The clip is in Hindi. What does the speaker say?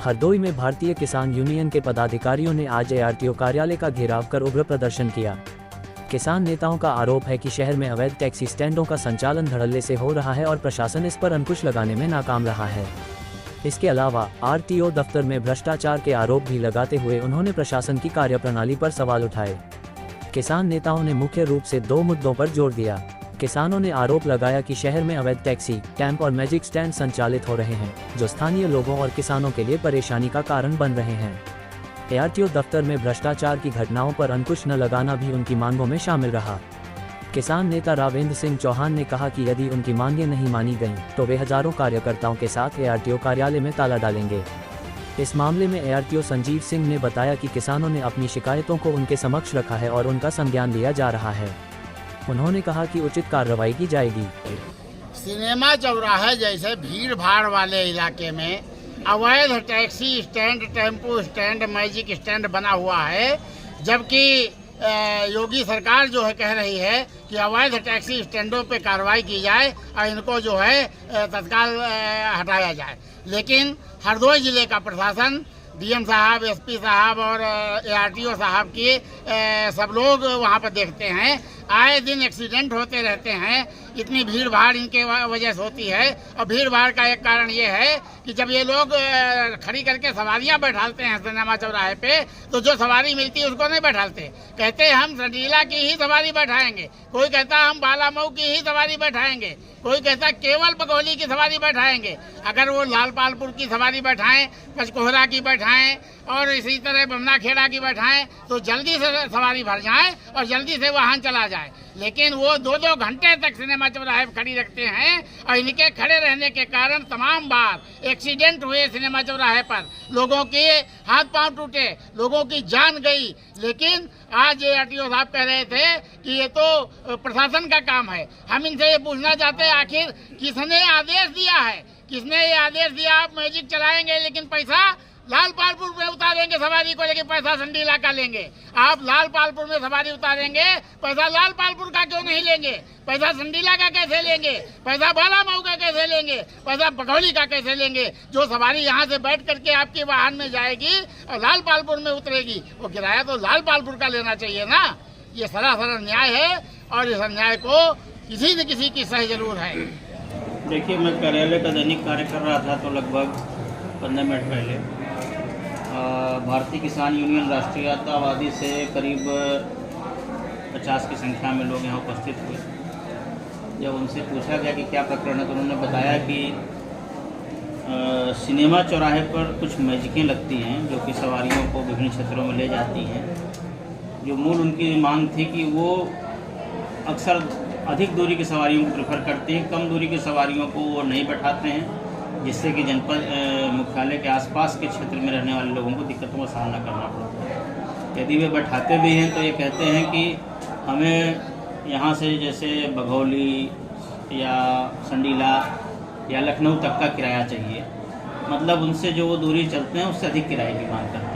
हरदोई में भारतीय किसान यूनियन के पदाधिकारियों ने आज एआरटीओ कार्यालय का घेराव कर उग्र प्रदर्शन किया। किसान नेताओं का आरोप है कि शहर में अवैध टैक्सी स्टैंडों का संचालन धड़ल्ले से हो रहा है और प्रशासन इस पर अंकुश लगाने में नाकाम रहा है। इसके अलावा आरटीओ दफ्तर में भ्रष्टाचार के आरोप भी लगाते हुए उन्होंने प्रशासन की कार्यप्रणाली पर सवाल उठाए। किसान नेताओं ने मुख्य रूप से 2 मुद्दों पर जोर दिया। किसानों ने आरोप लगाया कि शहर में अवैध टैक्सी, कैंप और मैजिक स्टैंड संचालित हो रहे हैं, जो स्थानीय लोगों और किसानों के लिए परेशानी का कारण बन रहे हैं। एआरटीओ दफ्तर में भ्रष्टाचार की घटनाओं पर अंकुश न लगाना भी उनकी मांगों में शामिल रहा। किसान नेता रावेंद्र सिंह चौहान ने कहा कि यदि उनकी मांगें नहीं मानी गईं, तो वे हजारों कार्यकर्ताओं के साथ एआरटीओ कार्यालय में ताला डालेंगे। इस मामले में एआरटीओ संजीव सिंह ने बताया कि किसानों ने अपनी शिकायतों को उनके समक्ष रखा है और उनका संज्ञान लिया जा रहा है। उन्होंने कहा कि उचित कार्रवाई की जाएगी। सिनेमा चौराहे जैसे भीड़ भाड़ वाले इलाके में अवैध taxi stand, tempo stand, magic stand बना हुआ है, जबकि योगी सरकार जो है कह रही है कि अवैध टैक्सी स्टैंडों पे कार्रवाई की जाए और इनको जो है तत्काल हटाया जाए। लेकिन हरदोई जिले का प्रशासन, डीएम साहब, एसपी साहब और एआरटीओ साहब की सब लोग वहाँ पर देखते हैं, आए दिन एक्सीडेंट होते रहते हैं। इतनी भीड़ भाड़ इनके वजह से होती है और भीड़ भाड़ का एक कारण ये है कि जब ये लोग खड़ी करके सवारियां बैठालते हैं सिनेमा चौराहे पे, तो जो सवारी मिलती है उसको नहीं बैठालते। कहते हैं हम संडीला की ही सवारी बैठाएंगे, कोई कहता हम बालामऊ की ही सवारी बैठाएंगे, कोई कहता केवल बघौली की सवारी बैठाएंगे। अगर वो लालपालपुर की सवारी बैठाएं, पंचकोहरा की बैठाएं और इसी तरह बमना खेड़ा की बैठाएं, तो जल्दी से सवारी भर जाए और जल्दी से वाहन चला जाए। लेकिन वो 2-2 घंटे तक सिनेमा चौराहे खड़ी रखते हैं और इनके खड़े रहने के कारण तमाम बार एक्सीडेंट हुए सिनेमा चौराहे पर, लोगों के हाथ पांव टूटे, लोगों की जान गई। लेकिन आज एआरटीओ साहब कह रहे थे कि ये तो प्रशासन का काम है। हम इनसे ये पूछना चाहते हैं, आखिर किसने आदेश दिया है? किसने ये आदेश दिया आप मैजिक चलाएंगे लेकिन पैसा लालपालपुर में उतारेंगे सवारी को, लेकिन पैसा संडीला का लेंगे? आप लालपालपुर में सवारी उतारेंगे, पैसा लालपालपुर का क्यों नहीं लेंगे? पैसा संडीला का कैसे लेंगे? पैसा बालामऊ का कैसे लेंगे? पैसा बघौली का कैसे लेंगे? जो सवारी यहाँ से बैठ करके आपके वाहन में जाएगी और लालपालपुर में उतरेगी, वो किराया तो लालपालपुर का लेना चाहिए ना। ये सरासर अन्याय है और इस अन्याय को किसी न किसी की सह जरूर है। देखिए, मैं कार्यालय का दैनिक कार्य कर रहा था तो लगभग 15 मिनट पहले भारतीय किसान यूनियन राष्ट्रीयतावादी से करीब 50 की संख्या में लोग यहाँ उपस्थित हुए। जब उनसे पूछा गया कि क्या प्रकरण है, तो उन्होंने बताया कि सिनेमा चौराहे पर कुछ मैजिकें लगती हैं जो कि सवारियों को विभिन्न क्षेत्रों में ले जाती हैं। जो मूल उनकी मांग थी कि वो अक्सर अधिक दूरी की सवारियों को प्रेफर करते हैं, कम दूरी की सवारियों को वो नहीं बैठाते हैं, जिससे कि जनपद मुख्यालय के आसपास के क्षेत्र में रहने वाले लोगों को दिक्कतों का सामना करना पड़ता है। यदि वे बैठाते भी हैं तो ये कहते हैं कि हमें यहाँ से जैसे बघौली या संडीला या लखनऊ तक का किराया चाहिए, मतलब उनसे जो वो दूरी चलते हैं उससे अधिक किराए की मांग करते हैं।